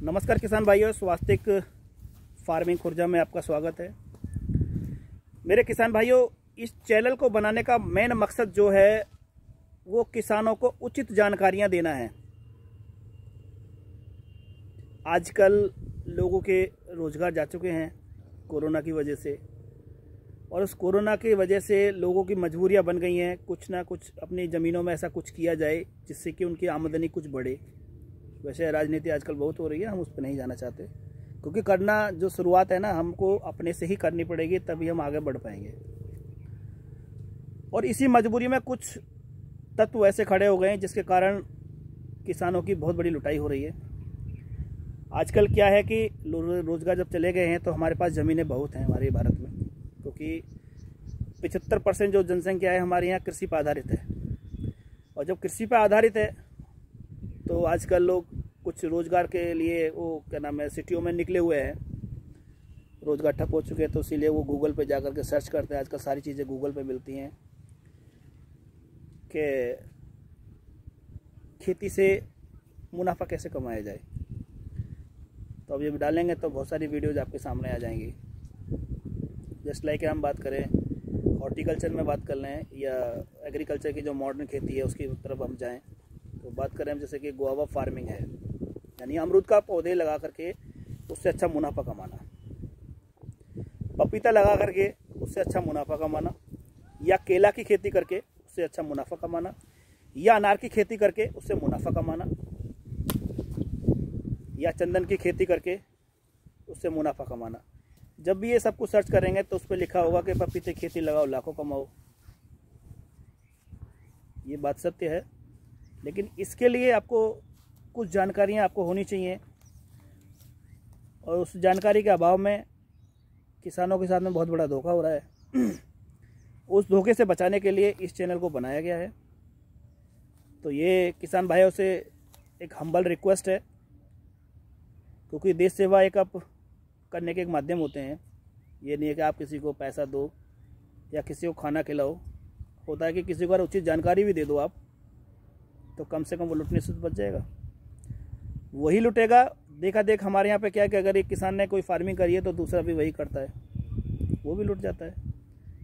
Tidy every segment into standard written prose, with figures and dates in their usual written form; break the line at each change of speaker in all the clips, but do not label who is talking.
नमस्कार किसान भाइयों, स्वास्तिक फार्मिंग खुर्जा में आपका स्वागत है। मेरे किसान भाइयों, इस चैनल को बनाने का मेन मकसद जो है वो किसानों को उचित जानकारियां देना है। आजकल लोगों के रोजगार जा चुके हैं कोरोना की वजह से, और उस कोरोना की वजह से लोगों की मजबूरियां बन गई हैं कुछ ना कुछ अपनी ज़मीनों में ऐसा कुछ किया जाए जिससे कि उनकी आमदनी कुछ बढ़े। वैसे राजनीति आजकल बहुत हो रही है, हम उस पर नहीं जाना चाहते, क्योंकि करना जो शुरुआत है ना, हमको अपने से ही करनी पड़ेगी, तभी हम आगे बढ़ पाएंगे। और इसी मजबूरी में कुछ तत्व ऐसे खड़े हो गए हैं जिसके कारण किसानों की बहुत बड़ी लुटाई हो रही है। आजकल क्या है कि रोजगार जब चले गए हैं तो हमारे पास ज़मीनें बहुत हैं हमारे भारत में, क्योंकि 75% जो जनसंख्या है हमारे यहाँ कृषि पर आधारित है। और जब कृषि पर आधारित है तो आजकल लोग कुछ रोज़गार के लिए वो क्या नाम है सिटियों में निकले हुए हैं, रोज़गार ठप हो चुके हैं, तो इसीलिए वो गूगल पे जा कर के सर्च करते हैं। आजकल सारी चीज़ें गूगल पे मिलती हैं कि खेती से मुनाफा कैसे कमाया जाए। तो अब ये डालेंगे तो बहुत सारी वीडियोज़ आपके सामने आ जाएंगी। जस्ट लाइक हम बात करें हॉर्टिकल्चर में बात कर लें या एग्रीकल्चर की जो मॉडर्न खेती है उसकी तरफ हम जाएं, तो बात करें जैसे कि गुआवा फार्मिंग है, यानी अमरूद का पौधे लगा करके उससे अच्छा मुनाफा कमाना, पपीता लगा करके उससे अच्छा मुनाफा कमाना, या केला की खेती करके उससे अच्छा मुनाफा कमाना, या अनार की खेती करके उससे मुनाफा कमाना, या चंदन की खेती करके उससे मुनाफा कमाना। जब भी ये सब कुछ सर्च करेंगे तो उस पर लिखा होगा कि पपीते की खेती लगाओ लाखों कमाओ। ये बात सत्य है, लेकिन इसके लिए आपको कुछ जानकारियाँ आपको होनी चाहिए, और उस जानकारी के अभाव में किसानों के साथ में बहुत बड़ा धोखा हो रहा है। उस धोखे से बचाने के लिए इस चैनल को बनाया गया है। तो ये किसान भाइयों से एक हम्बल रिक्वेस्ट है, क्योंकि देश सेवा एक आप करने के एक माध्यम होते हैं। ये नहीं है कि आप किसी को पैसा दो या किसी को खाना खिलाओ, होता है कि किसी को अगर उचित जानकारी भी दे दो आप, तो कम से कम वो लुटने से बच जाएगा। वही लुटेगा। देखा देख हमारे यहाँ पे क्या है कि अगर एक किसान ने कोई फार्मिंग करी है तो दूसरा भी वही करता है, वो भी लुट जाता है।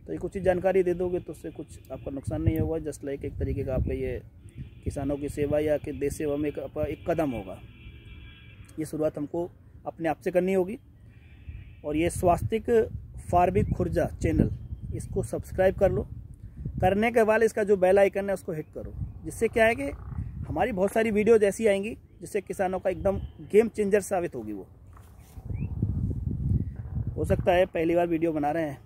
तो एक उचित जानकारी दे दोगे तो उससे कुछ आपका नुकसान नहीं होगा। जस्ट लाइक एक तरीके का आपका ये किसानों की सेवा या कि देश सेवा में एक कदम होगा। ये शुरुआत हमको अपने आप से करनी होगी। और ये स्वास्तिक फार्मिंग खुर्जा चैनल, इसको सब्सक्राइब कर लो। करने के बाद इसका जो बेल आइकन है उसको हिट करो, जिससे क्या है कि हमारी बहुत सारी वीडियोज ऐसी आएंगी जिससे किसानों का एकदम गेम चेंजर साबित होगी। वो हो सकता है पहली बार वीडियो बना रहे हैं,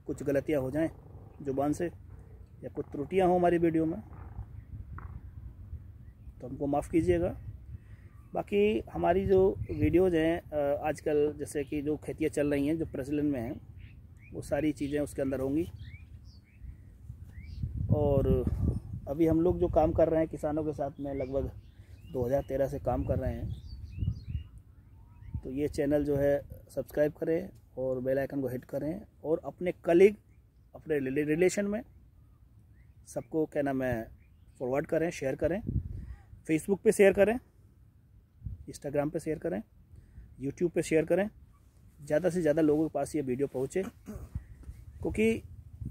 कुछ गलतियां हो जाएं जुबान से या कुछ त्रुटियां हो हमारी वीडियो में, तो हमको माफ़ कीजिएगा। बाकी हमारी जो वीडियोज़ हैं आजकल जैसे कि जो खेतियाँ चल रही हैं जो प्रचलन में हैं, वो सारी चीज़ें उसके अंदर होंगी। और अभी हम लोग जो काम कर रहे हैं किसानों के साथ में लगभग 2013 से काम कर रहे हैं। तो ये चैनल जो है सब्सक्राइब करें और बेल आइकन को हिट करें, और अपने कलीग, अपने रिलेशन में सबको क्या नाम है फॉरवर्ड करें, शेयर करें। फेसबुक पे शेयर करें, इंस्टाग्राम पे शेयर करें, यूट्यूब पे शेयर करें। ज़्यादा से ज़्यादा लोगों के पास ये वीडियो पहुँचे, क्योंकि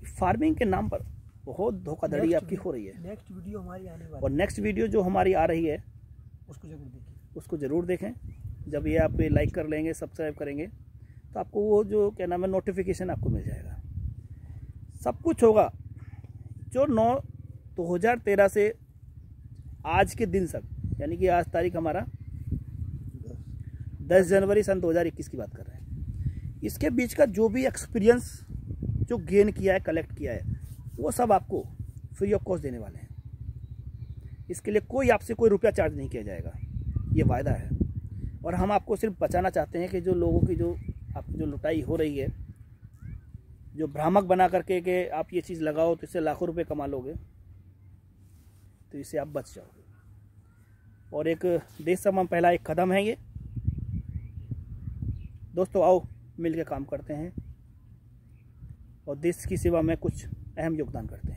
फार्मिंग के नाम पर बहुत धोखाधड़ी आपकी हो रही है।
नेक्स्ट वीडियो हमारी आने वाली,
और नेक्स्ट वीडियो जो हमारी आ रही है
उसको जरूर देखें।
जब ये आप लाइक कर लेंगे, सब्सक्राइब करेंगे, तो आपको वो जो क्या नाम है नोटिफिकेशन आपको मिल जाएगा। सब कुछ होगा जो 9/2013 से आज के दिन तक, यानी कि आज तारीख हमारा 10 जनवरी सन 2021 की बात कर रहे हैं। इसके बीच का जो भी एक्सपीरियंस जो गेन किया है, कलेक्ट किया है, वो सब आपको फ्री ऑफ कॉस्ट देने वाले हैं। इसके लिए कोई आपसे कोई रुपया चार्ज नहीं किया जाएगा, ये वायदा है। और हम आपको सिर्फ बचाना चाहते हैं कि जो लोगों की जो आपकी जो लुटाई हो रही है, जो भ्रामक बना करके कि आप ये चीज़ लगाओ तो इससे लाखों रुपए कमा लोगे, तो इससे आप बच जाओगे। और एक देश सेवा में पहला एक कदम है ये। दोस्तों आओ मिल के काम करते हैं और देश की सेवा में कुछ अहम योगदान करते हैं।